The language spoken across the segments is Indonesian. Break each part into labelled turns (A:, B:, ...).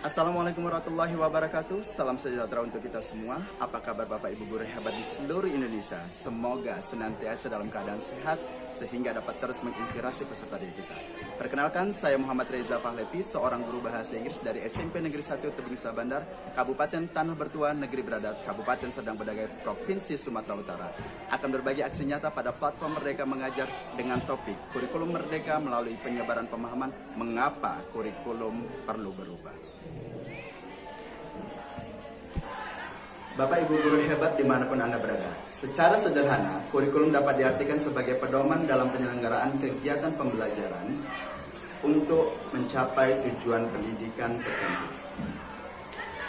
A: Assalamualaikum warahmatullahi wabarakatuh. Salam sejahtera untuk kita semua. Apa kabar Bapak Ibu guru hebat di seluruh Indonesia? Semoga senantiasa dalam keadaan sehat sehingga dapat terus menginspirasi peserta didik kita. Perkenalkan, saya Muhammad Reza Pahlevi, seorang guru bahasa Inggris dari SMP Negeri 1 Tebing Sabandar, Kabupaten Tanah Bertua, Negeri Beradat, Kabupaten Serdang Bedagai, Provinsi Sumatera Utara. Akan berbagi aksi nyata pada platform Merdeka Mengajar dengan topik Kurikulum Merdeka melalui penyebaran pemahaman mengapa kurikulum perlu berubah. Bapak Ibu guru hebat dimanapun Anda berada. Secara sederhana, kurikulum dapat diartikan sebagai pedoman dalam penyelenggaraan kegiatan pembelajaran untuk mencapai tujuan pendidikan tertentu.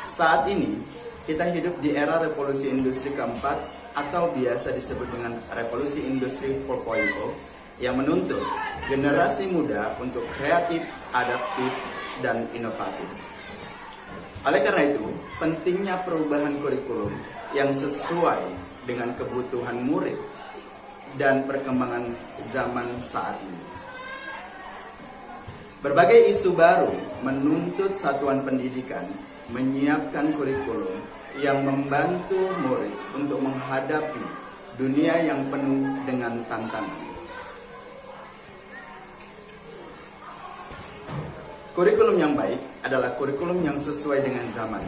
A: Saat ini, kita hidup di era revolusi industri keempat atau biasa disebut dengan revolusi industri 4.0 yang menuntut generasi muda untuk kreatif, adaptif, dan inovatif. Oleh karena itu, pentingnya perubahan kurikulum yang sesuai dengan kebutuhan murid dan perkembangan zaman saat ini. Berbagai isu baru menuntut satuan pendidikan menyiapkan kurikulum yang membantu murid untuk menghadapi dunia yang penuh dengan tantangan. Kurikulum yang baik adalah kurikulum yang sesuai dengan zaman.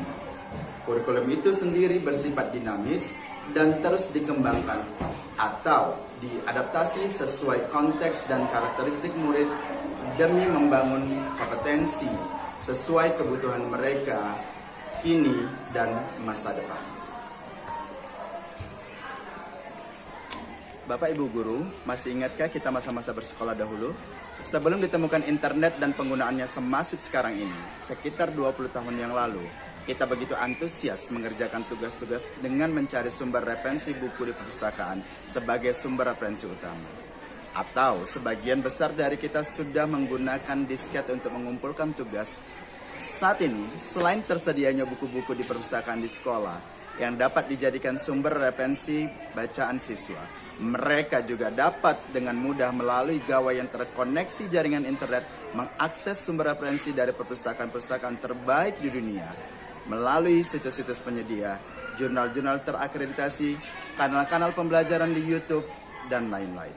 A: Kurikulum itu sendiri bersifat dinamis dan terus dikembangkan atau diadaptasi sesuai konteks dan karakteristik murid demi membangun kompetensi sesuai kebutuhan mereka kini dan masa depan. Bapak Ibu guru, masih ingatkah kita masa-masa bersekolah dahulu? Sebelum ditemukan internet dan penggunaannya semasif sekarang ini, sekitar 20 tahun yang lalu, kita begitu antusias mengerjakan tugas-tugas dengan mencari sumber referensi buku di perpustakaan sebagai sumber referensi utama. Atau sebagian besar dari kita sudah menggunakan disket untuk mengumpulkan tugas. Saat ini, selain tersedianya buku-buku di perpustakaan di sekolah yang dapat dijadikan sumber referensi bacaan siswa, mereka juga dapat dengan mudah melalui gawai yang terkoneksi jaringan internet mengakses sumber referensi dari perpustakaan-perpustakaan terbaik di dunia melalui situs-situs penyedia, jurnal-jurnal terakreditasi, kanal-kanal pembelajaran di YouTube, dan lain-lain.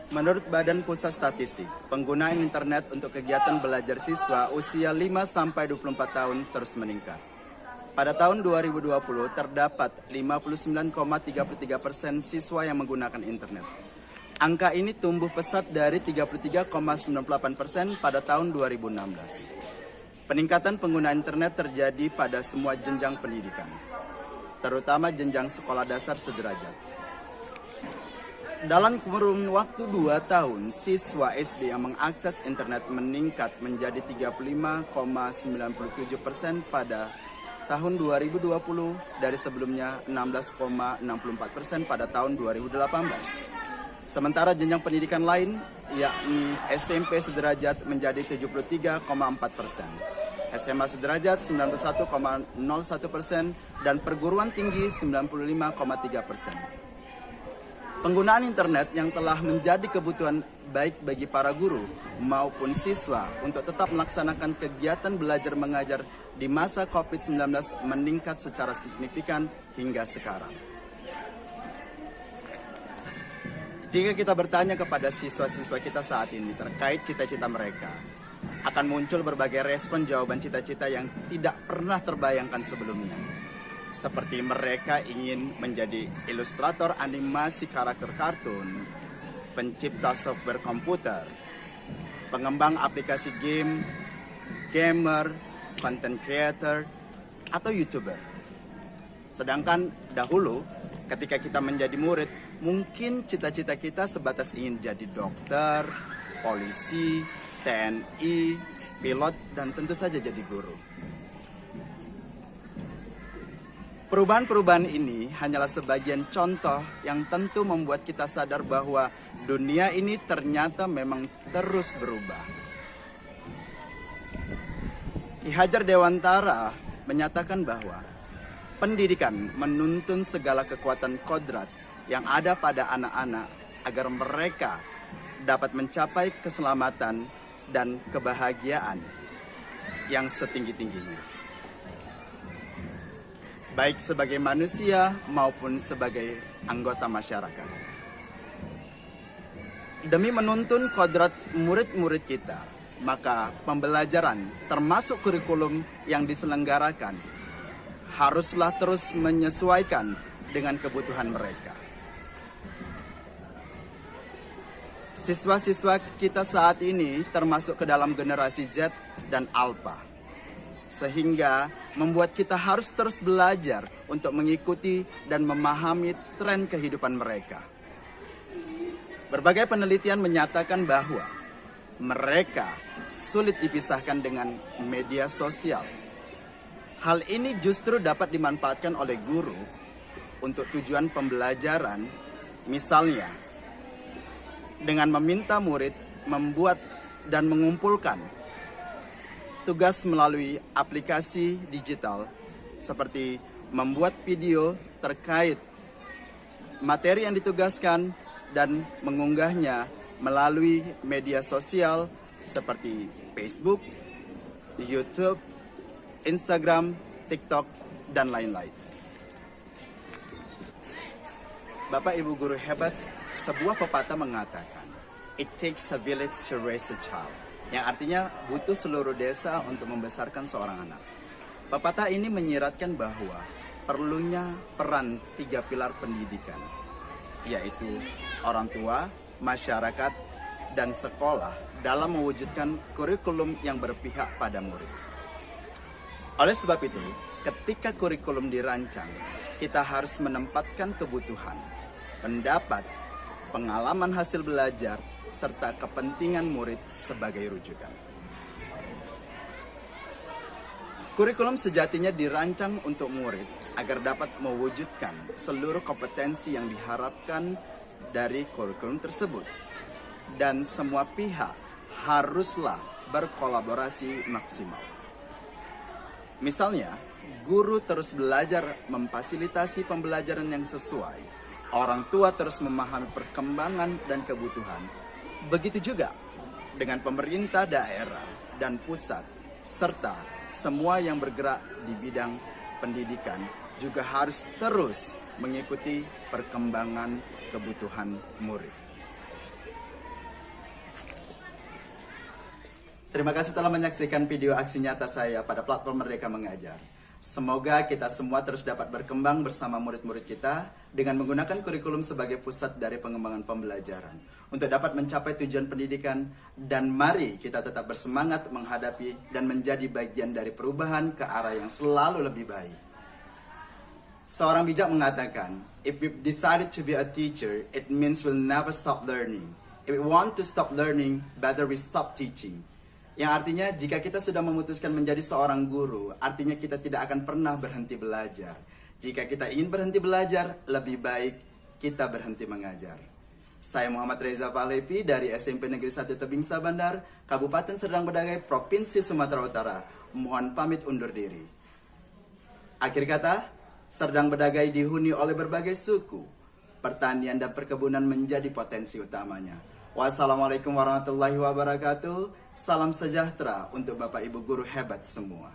A: Menurut Badan Pusat Statistik, penggunaan internet untuk kegiatan belajar siswa usia 5-24 tahun terus meningkat. Pada tahun 2020 terdapat 59,33% siswa yang menggunakan internet. Angka ini tumbuh pesat dari 33,98% pada tahun 2016. Peningkatan penggunaan internet terjadi pada semua jenjang pendidikan, terutama jenjang sekolah dasar sederajat. Dalam kurun waktu 2 tahun, siswa SD yang mengakses internet meningkat menjadi 35,97% pada tahun 2020 dari sebelumnya 16,64% pada tahun 2018. Sementara jenjang pendidikan lain yakni SMP sederajat menjadi 73,4%, SMA sederajat 91,01% dan perguruan tinggi 95,3%. Penggunaan internet yang telah menjadi kebutuhan baik bagi para guru maupun siswa untuk tetap melaksanakan kegiatan belajar mengajar di masa COVID-19 meningkat secara signifikan hingga sekarang. Jika kita bertanya kepada siswa-siswa kita saat ini terkait cita-cita mereka, akan muncul berbagai respon jawaban cita-cita yang tidak pernah terbayangkan sebelumnya. Seperti mereka ingin menjadi ilustrator animasi karakter kartun, pencipta software komputer, pengembang aplikasi game, gamer, content creator, atau YouTuber. Sedangkan dahulu ketika kita menjadi murid, mungkin cita-cita kita sebatas ingin jadi dokter, polisi, TNI, pilot, dan tentu saja jadi guru. Perubahan-perubahan ini hanyalah sebagian contoh yang tentu membuat kita sadar bahwa dunia ini ternyata memang terus berubah. Ki Hajar Dewantara menyatakan bahwa pendidikan menuntun segala kekuatan kodrat yang ada pada anak-anak agar mereka dapat mencapai keselamatan dan kebahagiaan yang setinggi-tingginya, baik sebagai manusia maupun sebagai anggota masyarakat. Demi menuntun kodrat murid-murid kita, maka pembelajaran termasuk kurikulum yang diselenggarakan haruslah terus menyesuaikan dengan kebutuhan mereka. Siswa-siswa kita saat ini termasuk ke dalam generasi Z dan Alpha, sehingga membuat kita harus terus belajar untuk mengikuti dan memahami tren kehidupan mereka. Berbagai penelitian menyatakan bahwa mereka sulit dipisahkan dengan media sosial. Hal ini justru dapat dimanfaatkan oleh guru untuk tujuan pembelajaran, misalnya dengan meminta murid membuat dan mengumpulkan tugas melalui aplikasi digital seperti membuat video terkait materi yang ditugaskan dan mengunggahnya melalui media sosial seperti Facebook, YouTube, Instagram, TikTok, dan lain-lain. Bapak Ibu guru hebat, sebuah pepatah mengatakan, "It takes a village to raise a child." Yang artinya butuh seluruh desa untuk membesarkan seorang anak. Pepatah ini menyiratkan bahwa perlunya peran 3 pilar pendidikan, yaitu orang tua, masyarakat, dan sekolah dalam mewujudkan kurikulum yang berpihak pada murid. Oleh sebab itu, ketika kurikulum dirancang, kita harus menempatkan kebutuhan, pendapat, pengalaman hasil belajar, serta kepentingan murid sebagai rujukan. Kurikulum sejatinya dirancang untuk murid agar dapat mewujudkan seluruh kompetensi yang diharapkan dari kurikulum tersebut. Dan semua pihak haruslah berkolaborasi maksimal. Misalnya, guru terus belajar memfasilitasi pembelajaran yang sesuai. Orang tua terus memahami perkembangan dan kebutuhan. Begitu juga dengan pemerintah daerah dan pusat, serta semua yang bergerak di bidang pendidikan juga harus terus mengikuti perkembangan kebutuhan murid. Terima kasih telah menyaksikan video aksi nyata saya pada platform Merdeka Mengajar. Semoga kita semua terus dapat berkembang bersama murid-murid kita dengan menggunakan kurikulum sebagai pusat dari pengembangan pembelajaran untuk dapat mencapai tujuan pendidikan, dan mari kita tetap bersemangat menghadapi dan menjadi bagian dari perubahan ke arah yang selalu lebih baik. Seorang bijak mengatakan, "If we've decided to be a teacher, it means we'll never stop learning. If we want to stop learning, better we stop teaching." Yang artinya jika kita sudah memutuskan menjadi seorang guru, artinya kita tidak akan pernah berhenti belajar. Jika kita ingin berhenti belajar, lebih baik kita berhenti mengajar. Saya Muhammad Reza Palepi dari SMP Negeri 1 Tebing Sabandar, Kabupaten Serdang Bedagai, Provinsi Sumatera Utara. Mohon pamit undur diri. Akhir kata, Serdang Bedagai dihuni oleh berbagai suku. Pertanian dan perkebunan menjadi potensi utamanya. Wassalamualaikum warahmatullahi wabarakatuh. Salam sejahtera untuk Bapak Ibu guru hebat semua.